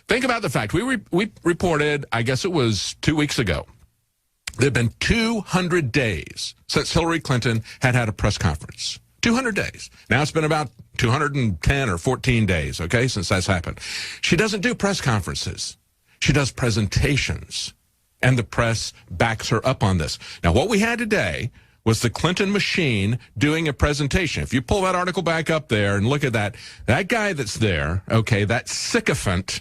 Think about the fact, we reported, I guess it was 2 weeks ago, there have been 200 days since Hillary Clinton had a press conference. 200 days. Now it's been about 210 or 14 days, okay, since that's happened. She doesn't do press conferences. She does presentations, and the press backs her up on this. Now, what we had today was the Clinton machine doing a presentation. If you pull that article back up there and look at that guy that's there, okay, that sycophant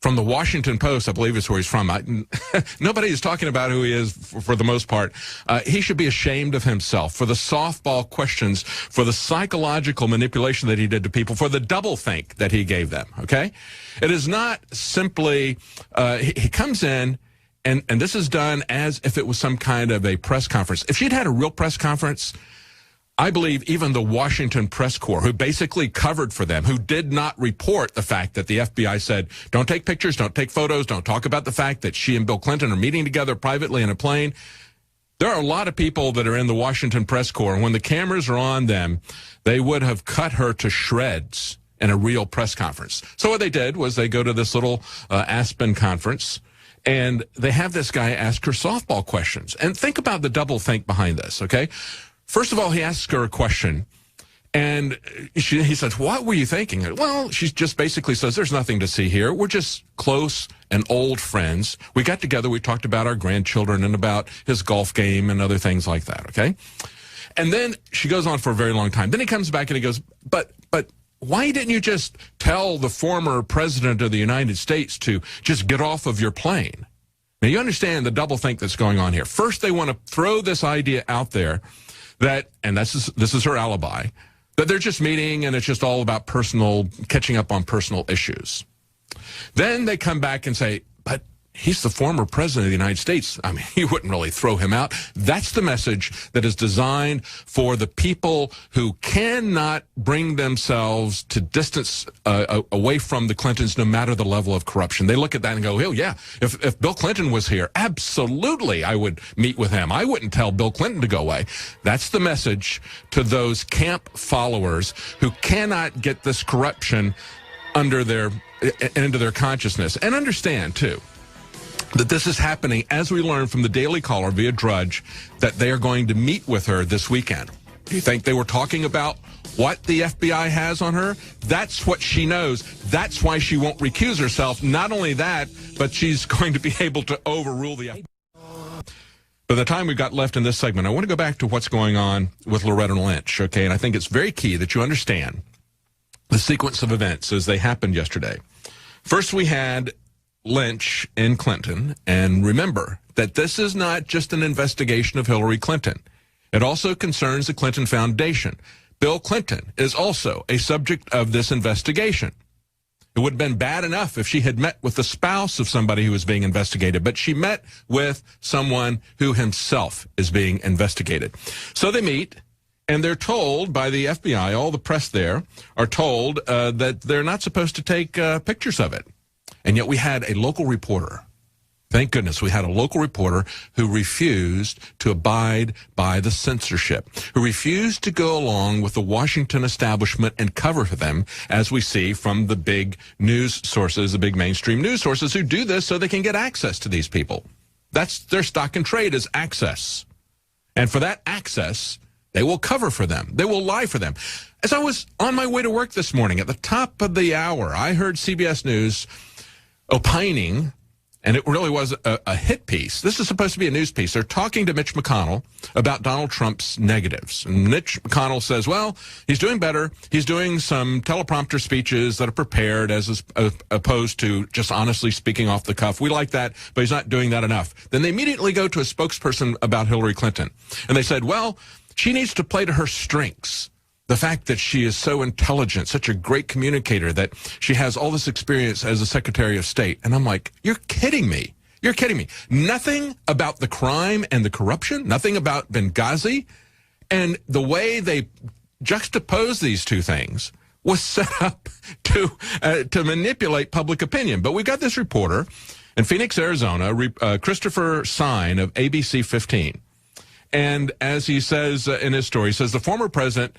from the Washington Post, I believe is where he's from. Nobody is talking about who he is for the most part. He should be ashamed of himself for the softball questions, for the psychological manipulation that he did to people, for the doublethink that he gave them, okay? It is not simply, he comes in, and this is done as if it was some kind of a press conference. If she'd had a real press conference, I believe even the Washington press corps, who basically covered for them, who did not report the fact that the FBI said, don't take pictures, don't take photos, don't talk about the fact that she and Bill Clinton are meeting together privately in a plane. There are a lot of people that are in the Washington press corps, and when the cameras are on them, they would have cut her to shreds in a real press conference. So what they did was they go to this little Aspen conference, and they have this guy ask her softball questions. And think about the double think behind this, okay? First of all, he asks her a question, and he says, what were you thinking? Well, she just basically says, there's nothing to see here. We're just close and old friends. We got together, we talked about our grandchildren and about his golf game and other things like that, okay? And then she goes on for a very long time. Then he comes back and he goes, but why didn't you just tell the former president of the United States to just get off of your plane? Now, you understand the doublethink that's going on here. First, they want to throw this idea out there that, and this is her alibi, that they're just meeting and it's just all about catching up on personal issues. Then they come back and say, but he's the former president of the United States. I mean, you wouldn't really throw him out. That's the message that is designed for the people who cannot bring themselves to distance away from the Clintons, no matter the level of corruption. They look at that and go, oh, yeah, if Bill Clinton was here, absolutely I would meet with him. I wouldn't tell Bill Clinton to go away. That's the message to those camp followers who cannot get this corruption into their consciousness. And understand, too, that this is happening, as we learned from the Daily Caller via Drudge, that they are going to meet with her this weekend. Do you think they were talking about what the FBI has on her? That's what she knows. That's why she won't recuse herself. Not only that, but she's going to be able to overrule the FBI. By the time we've got left in this segment, I want to go back to what's going on with Loretta Lynch, okay? And I think it's very key that you understand the sequence of events as they happened yesterday. First, we had Lynch and Clinton, and remember that this is not just an investigation of Hillary Clinton. It also concerns the Clinton Foundation. Bill Clinton is also a subject of this investigation. It would have been bad enough if she had met with the spouse of somebody who was being investigated, but she met with someone who himself is being investigated. So they meet, and they're told by the FBI, all the press there are told that they're not supposed to take pictures of it. And yet we had a local reporter, thank goodness we had a local reporter who refused to abide by the censorship, who refused to go along with the Washington establishment and cover for them, as we see from the big news sources, the big mainstream news sources who do this so they can get access to these people. That's their stock and trade, is access. And for that access, they will cover for them. They will lie for them. As I was on my way to work this morning, at the top of the hour, I heard CBS News opining, and it really was a hit piece. This is supposed to be a news piece. They're talking to Mitch McConnell about Donald Trump's negatives. And Mitch McConnell says, well, he's doing better. He's doing some teleprompter speeches that are prepared as opposed to just honestly speaking off the cuff. We like that, but he's not doing that enough. Then they immediately go to a spokesperson about Hillary Clinton. And they said, well, she needs to play to her strengths. The fact that she is so intelligent, such a great communicator, that she has all this experience as a Secretary of State. And I'm like, you're kidding me. You're kidding me. Nothing about the crime and the corruption, nothing about Benghazi. And the way they juxtapose these two things was set up to manipulate public opinion. But we got this reporter in Phoenix, Arizona, Christopher Sine of ABC 15. And as he says in his story, he says the former president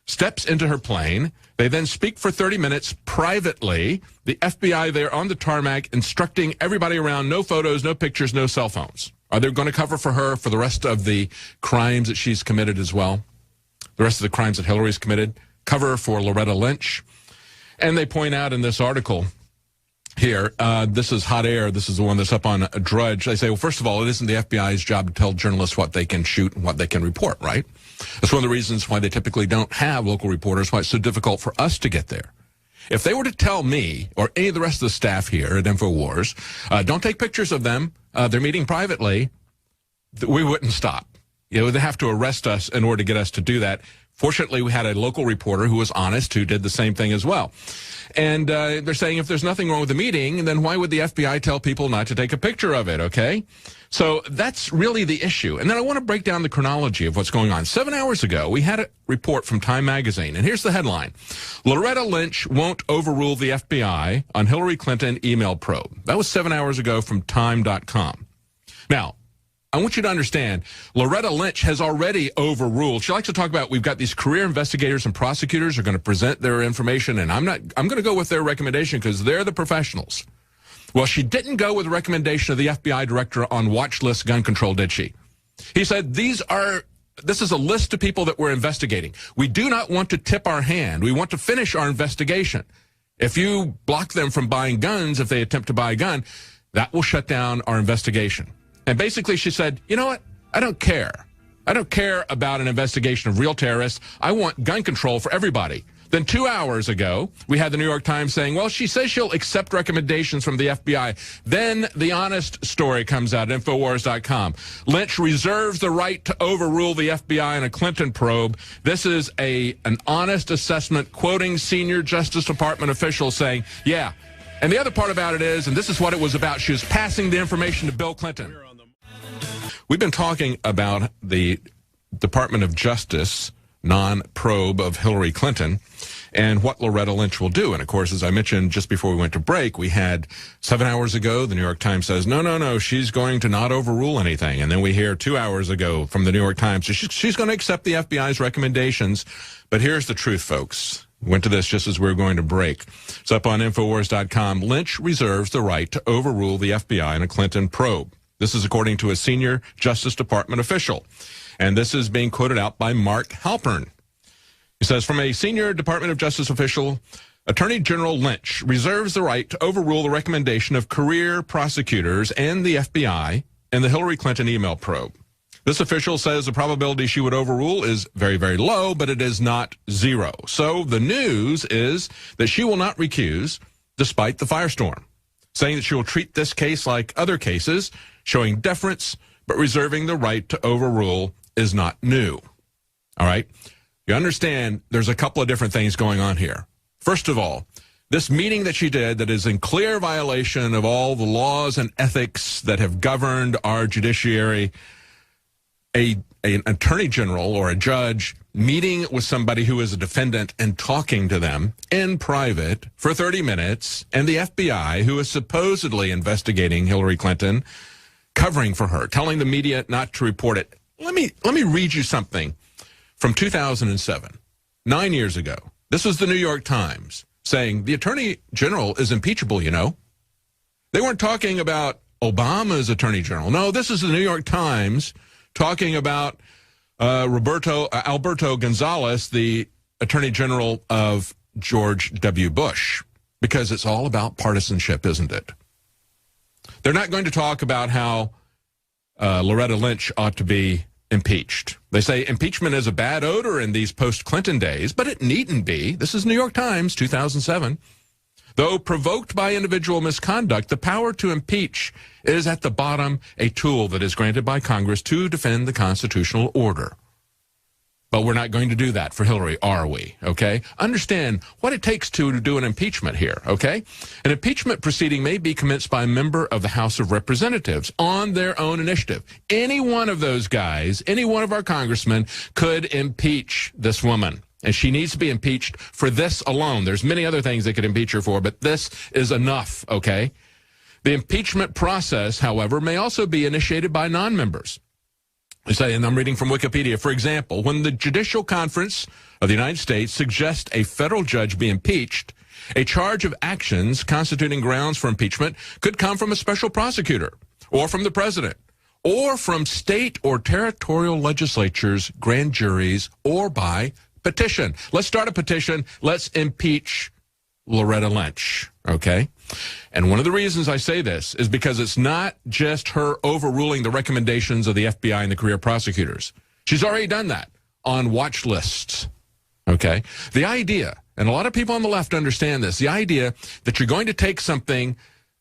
steps into her plane. They then speak for 30 minutes privately. The FBI there on the tarmac instructing everybody around, no photos, no pictures, no cell phones. Are they going to cover for her for the rest of the crimes that she's committed as well? The rest of the crimes that Hillary's committed? Cover for Loretta Lynch? And they point out in this article here, this is Hot Air. This is the one that's up on Drudge. They say, well, first of all, it isn't the FBI's job to tell journalists what they can shoot and what they can report, right? That's one of the reasons why they typically don't have local reporters, why it's so difficult for us to get there. If they were to tell me or any of the rest of the staff here at InfoWars, don't take pictures of them, they're meeting privately, we wouldn't stop. You know, they have to arrest us in order to get us to do that. Fortunately, we had a local reporter who was honest, who did the same thing as well. And they're saying if there's nothing wrong with the meeting, then why would the FBI tell people not to take a picture of it, okay? So that's really the issue. And then I want to break down the chronology of what's going on. 7 hours ago, we had a report from Time Magazine, and here's the headline. Loretta Lynch won't overrule the FBI on Hillary Clinton email probe. That was 7 hours ago from Time.com. Now, I want you to understand, Loretta Lynch has already overruled. She likes to talk about we've got these career investigators and prosecutors are going to present their information, and I'm going to go with their recommendation because they're the professionals. Well, she didn't go with the recommendation of the FBI director on watch list gun control, did she? He said, this is a list of people that we're investigating. We do not want to tip our hand. We want to finish our investigation. If you block them from buying guns, if they attempt to buy a gun, that will shut down our investigation. And basically she said, you know what? I don't care. I don't care about an investigation of real terrorists. I want gun control for everybody. Then 2 hours ago, we had the New York Times saying, well, she says she'll accept recommendations from the FBI. Then the honest story comes out at Infowars.com. Lynch reserves the right to overrule the FBI in a Clinton probe. This is an honest assessment, quoting senior Justice Department officials saying, yeah. And the other part about it is, and this is what it was about, she was passing the information to Bill Clinton. We've been talking about the Department of Justice non-probe of Hillary Clinton and what Loretta Lynch will do. And, of course, as I mentioned just before we went to break, we had 7 hours ago, the New York Times says, no, she's going to not overrule anything. And then we hear 2 hours ago from the New York Times, she's going to accept the FBI's recommendations. But here's the truth, folks. Went to this just as we were going to break. It's up on Infowars.com. Lynch reserves the right to overrule the FBI in a Clinton probe. This is according to a senior Justice Department official. And this is being quoted out by Mark Halpern. He says, from a senior Department of Justice official, Attorney General Lynch reserves the right to overrule the recommendation of career prosecutors and the FBI in the Hillary Clinton email probe. This official says the probability she would overrule is very, very low, but it is not zero. So the news is that she will not recuse despite the firestorm, saying that she will treat this case like other cases, showing deference, but reserving the right to overrule is not new. All right? You understand there's a couple of different things going on here. First of all, this meeting that she did that is in clear violation of all the laws and ethics that have governed our judiciary, an attorney general or a judge meeting with somebody who is a defendant and talking to them in private for 30 minutes, and the FBI, who is supposedly investigating Hillary Clinton, covering for her, telling the media not to report it. Let me read you something from 2007, 9 years ago. This was the New York Times saying the attorney general is impeachable, you know. They weren't talking about Obama's attorney general. No, this is the New York Times talking about Alberto Gonzales, the attorney general of George W. Bush, because it's all about partisanship, isn't it? They're not going to talk about how Loretta Lynch ought to be impeached. They say impeachment is a bad odor in these post-Clinton days, but it needn't be. This is New York Times, 2007. Though provoked by individual misconduct, the power to impeach is at the bottom a tool that is granted by Congress to defend the constitutional order. But we're not going to do that for Hillary, are we? Okay? Understand what it takes to do an impeachment here, okay? An impeachment proceeding may be commenced by a member of the House of Representatives on their own initiative. Any one of those guys, any one of our congressmen could impeach this woman. And she needs to be impeached for this alone. There's many other things they could impeach her for, but this is enough, okay? The impeachment process, however, may also be initiated by non-members. They say, and I'm reading from Wikipedia, for example, when the Judicial Conference of the United States suggests a federal judge be impeached, a charge of actions constituting grounds for impeachment could come from a special prosecutor or from the president or from state or territorial legislatures, grand juries, or by petition. Let's start a petition. Let's impeach Loretta Lynch, okay? And one of the reasons I say this is because it's not just her overruling the recommendations of the FBI and the career prosecutors. She's already done that on watch lists, okay? The idea, and a lot of people on the left understand this, the idea that you're going to take something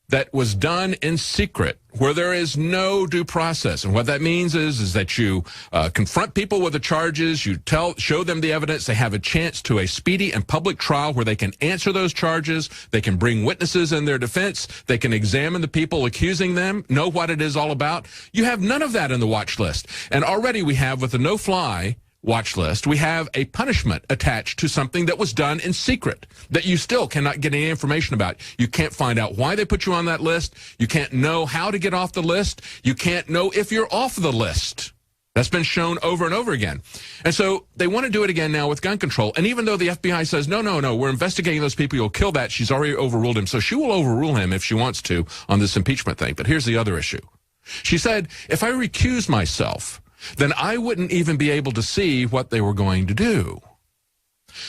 that was done in secret, where there is no due process. And what that means is that you confront people with the charges, you show them the evidence, they have a chance to a speedy and public trial where they can answer those charges, they can bring witnesses in their defense, they can examine the people accusing them, know what it is all about. You have none of that in the watch list. And already we have, with the no-fly watch list, we have a punishment attached to something that was done in secret that you still cannot get any information about. You can't find out why they put you on that list. You can't know how to get off the list. You can't know if you're off the list. That's been shown over and over again. And so they want to do it again now with gun control. And even though the FBI says, no, we're investigating those people, you'll kill that, she's already overruled him. So she will overrule him if she wants to on this impeachment thing. But here's the other issue. She said, if I recuse myself, then I wouldn't even be able to see what they were going to do,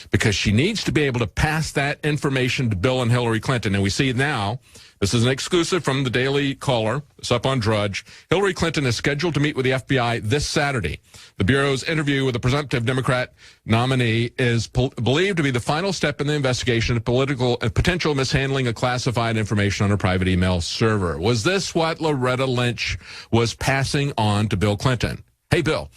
because she needs to be able to pass that information to Bill and Hillary Clinton. And we see now, this is an exclusive from the Daily Caller. It's up on Drudge. Hillary Clinton is scheduled to meet with the FBI this Saturday. The Bureau's interview with the presumptive Democrat nominee is believed to be the final step in the investigation of potential mishandling of classified information on her private email server. Was this what Loretta Lynch was passing on to Bill Clinton? Hey, Bill,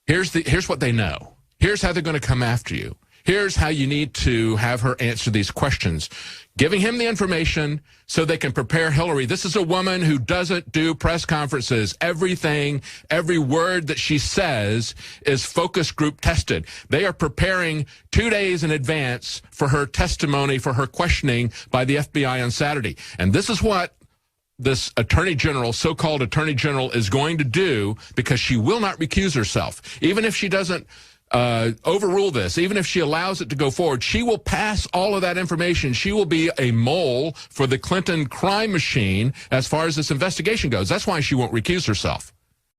here's what they know. Here's how they're going to come after you. Here's how you need to have her answer these questions. Giving him the information so they can prepare Hillary. This is a woman who doesn't do press conferences. Everything, every word that she says is focus group tested. They are preparing 2 days in advance for her testimony, for her questioning by the FBI on Saturday. And this is what this attorney general, so-called attorney general, is going to do, because she will not recuse herself. Even if she doesn't overrule this, even if she allows it to go forward, she will pass all of that information. She will be a mole for the Clinton crime machine as far as this investigation goes. That's why she won't recuse herself.